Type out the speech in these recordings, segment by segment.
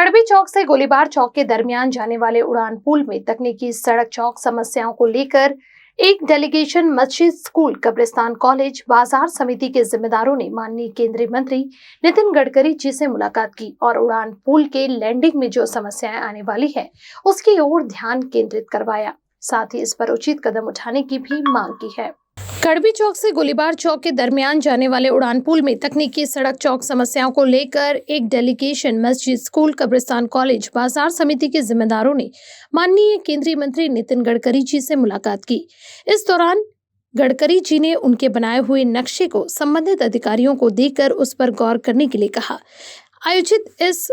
कड़बी चौक से गोलीबार चौक के दरमियान जाने वाले उड़ान पुल में तकनीकी सड़क चौक समस्याओं को लेकर एक डेलीगेशन मस्जिद, स्कूल, कब्रिस्तान, कॉलेज, बाजार समिति के जिम्मेदारों ने माननीय केंद्रीय मंत्री नितिन गडकरी जी से मुलाकात की और उड़ान पुल के लैंडिंग में जो समस्याएं आने वाली है उसकी ओर ध्यान केंद्रित करवाया। साथ ही इस पर उचित कदम उठाने की भी मांग की है। कड़बी चौक से गोलीबार चौक के दरमियान जाने वाले उड़ान पुल में तकनीकी सड़क चौक समस्याओं को लेकर एक डेलीगेशन मस्जिद, स्कूल, कब्रिस्तान, कॉलेज, बाजार समिति के जिम्मेदारों ने माननीय केंद्रीय मंत्री नितिन गडकरी जी से मुलाकात की। इस दौरान गडकरी जी ने उनके बनाए हुए नक्शे को संबंधित अधिकारियों को देकर उस पर गौर करने के लिए कहा। आयोजित इस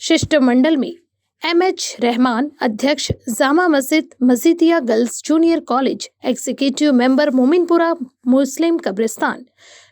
शिष्टमंडल में एमएच रहमान, अध्यक्ष, Jama Masjid, Majidia girls junior college, executive member Mominpura मुस्लिम कब्रिस्तान,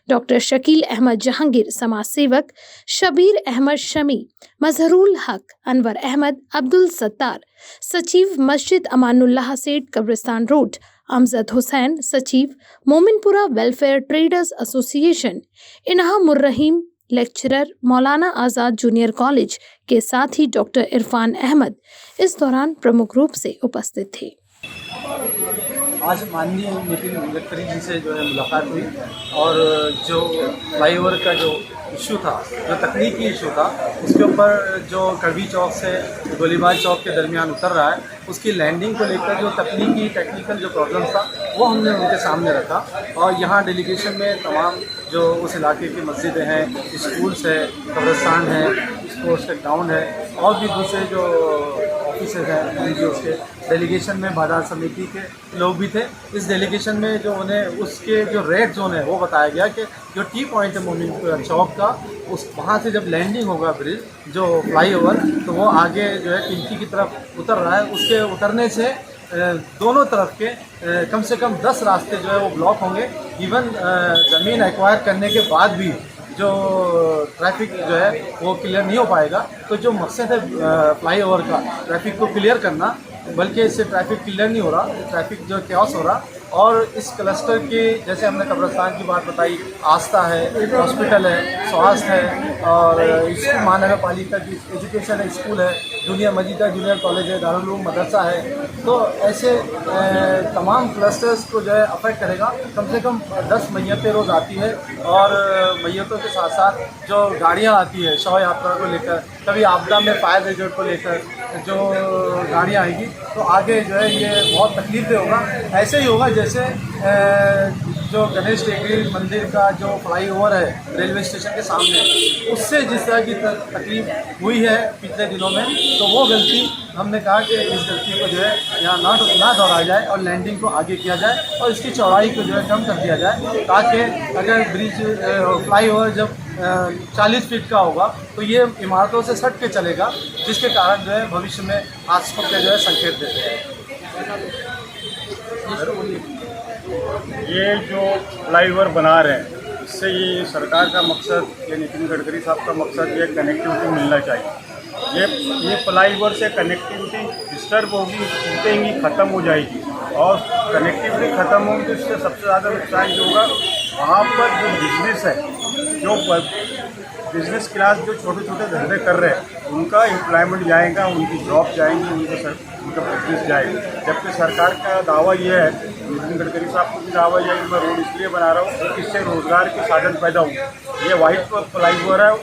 डॉक्टर शकील अहमद जहांगीर, समाज सेवक शबीर अहमद शमी, मजहरुल हक, अनवर अहमद, अब्दुल सत्तार, सचिव मस्जिद अमानुल्लाह सेठ कब्रिस्तान रोड, अमजद हुसैन, सचिव मोमिनपुरा वेलफेयर ट्रेडर्स एसोसिएशन, इनाम मुर्रहीम, lecturer Maulana Azad junior college के साथ ही डॉक्टर इरफान अहमद इस दौरान प्रमुख रूप से उपस्थित थे। आज माननीय नितिन गडकरी जी से जो है मुलाकात हुई और जो फ्लाईओवर का जो इशू था, जो तकनीकी इशू था, उसके ऊपर जो कड़बी चौक से गोलीबार चौक के दरमियान उतर रहा है, उसकी लैंडिंग को लेकर जो टेक्निकल जो प्रॉब्लम था वो हमने उनके सामने रखा। और यहाँ डेलीगेशन में तमाम जो उस इलाके की मस्जिदें हैं, स्कूल्स है, कब्रिस्तान है, स्पोर्ट्स का ग्राउंड है और भी दूसरे जो ऑफिस हैं एनजीओ के डेलीगेशन में बाजार समिति के लोग भी थे। इस डेलीगेशन में जो उन्हें उसके जो रेड जोन है वो बताया गया कि जो टी पॉइंट है मोमिनपुरा चौक का, उस वहाँ से जब लैंडिंग होगा ब्रिज जो फ्लाईओवर, तो वो आगे जो है टिंकी की तरफ उतर रहा है। उसके उतरने से दोनों तरफ के कम से कम 10 रास्ते जो है वो ब्लॉक होंगे। इवन ज़मीन एक्वायर करने के बाद भी जो ट्रैफिक जो है वो क्लियर नहीं हो पाएगा। तो जो मकसद है फ्लाईओवर का ट्रैफिक को क्लियर करना, बल्कि इससे ट्रैफिक क्लियर नहीं हो रहा, ट्रैफिक जो कैओस हो रहा। और इस क्लस्टर के जैसे हमने कब्रिस्तान की बात बताई, आस्था है, हॉस्पिटल है, स्वास्थ्य है और स्कूल, महानगर पालिका की एजुकेशन है, स्कूल है, जूनियर मजीदा जूनियर कॉलेज है, दारुल उलूम मदरसा है। तो ऐसे तमाम क्लस्टर्स को जो है अफेक्ट करेगा। कम से कम 10 मैयतें रोज़ आती है और मैयतों के साथ साथ जो गाड़ियाँ आती है शव यात्रा को लेकर, कभी आपदा में फायर ब्रिगेड को लेकर जो गाड़ियाँ आएगी, तो आगे जो है ये बहुत तकलीफ होगा। ऐसे ही होगा जैसे जो गणेश टेकरी मंदिर का जो फ्लाईओवर है रेलवे स्टेशन के सामने, उससे जिस तरह की तकलीफ हुई है पिछले दिनों में, तो वो गलती हमने कहा कि इस गलती को जो है यहाँ ना दोहराया जाए और लैंडिंग को आगे किया जाए और इसकी चौड़ाई को जो है कम कर दिया जाए, ताकि अगर ब्रिज फ्लाईओवर जब 40 फीट का होगा तो ये इमारतों से सट के चलेगा, जिसके कारण जो है भविष्य में हादसों के जो है संकेत देते हैं। ये जो फ्लाईओवर बना रहे हैं, इससे ये सरकार का मकसद, ये नितिन गडकरी साहब का मकसद, ये कनेक्टिविटी मिलना चाहिए। ये फ्लाईओवर से कनेक्टिविटी डिस्टर्ब होगी, टूटेंगी, ख़त्म हो जाएगी और कनेक्टिविटी ख़त्म होगी तो इससे सबसे ज़्यादा नुकसान जो होगा, वहाँ पर जो बिजनेस है, जो बिजनेस क्लास जो छोटे छोटे धंधे कर रहे हैं, उनका एम्प्लॉयमेंट जाएगा, उनकी जॉब जाएंगी, उनका बिजनेस जाएगा। जबकि सरकार का दावा ये है, नितिन गडकरी साहब को भी दावा यह है कि मैं रोड इसलिए बना रहा हूँ कि इससे रोज़गार के साधन पैदा हों। ये वाइट फ्लाईओवर है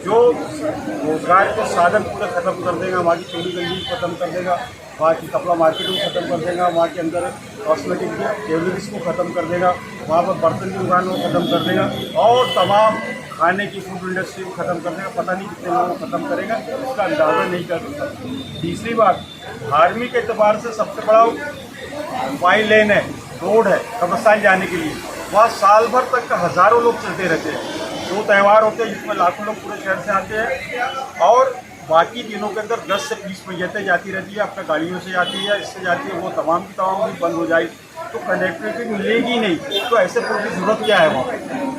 जो रोज़गार के साधन पूरे ख़त्म कर देगा, वहाँ की चोरी गंजी ख़त्म कर देगा, वहाँ की कपड़ा मार्केट को ख़त्म कर देगा, वहाँ के अंदर कॉस्मेटिक ज्वेलरीज को ख़त्म कर देगा, वहाँ पर बर्तन की दुकान को ख़त्म कर देगा और तमाम खाने की फूड इंडस्ट्री को ख़त्म कर देगा। पता नहीं कितने लोगों को ख़त्म करेगा, इसका अंदाज़ा नहीं कर सकता। तीसरी बात, धार्मिक एतबार से सबसे बड़ा वाई लेन है, रोड है कब्रिस्तान जाने के लिए, वहाँ साल भर तक का हज़ारों लोग चलते रहते हैं। 2 त्यौहार होते हैं जिसमें लाखों लोग पूरे शहर से आते हैं और बाकी दिनों के अंदर 10 से 20 मैयतें जाती रहती है, अपने गाड़ियों से जाती है, इससे जाती है, वो तमाम की तमाम भी बंद हो जाएगी। तो कनेक्टिविटी मिलेगी नहीं, तो ऐसे पुल की जरूरत क्या है वहाँ पे।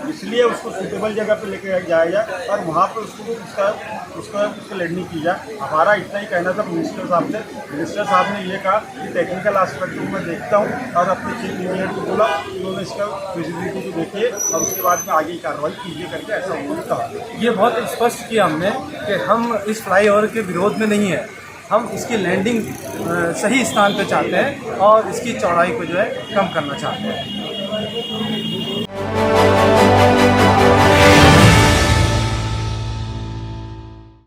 इसलिए उसको सूटेबल जगह पे लेके जाया जाए और वहाँ पे उसको लैंडिंग की जाए। हमारा इतना ही कहना था मिनिस्टर साहब से। मिनिस्टर साहब ने ये कहा कि टेक्निकल आस्पेक्ट को मैं देखता हूँ और अपने चीफ इंजीनियर को बोला, उन्होंने इसका फिजिबिलिटी को देखिए और उसके बाद में आगे की कार्रवाई कीजिए करके ऐसा उन्होंने कहा। ये बहुत स्पष्ट किया हमने कि हम इस फ्लाईओवर के विरोध में नहीं है, हम इसकी लैंडिंग सही स्थान पे चाहते हैं और इसकी चौड़ाई को जो है कम करना चाहते हैं।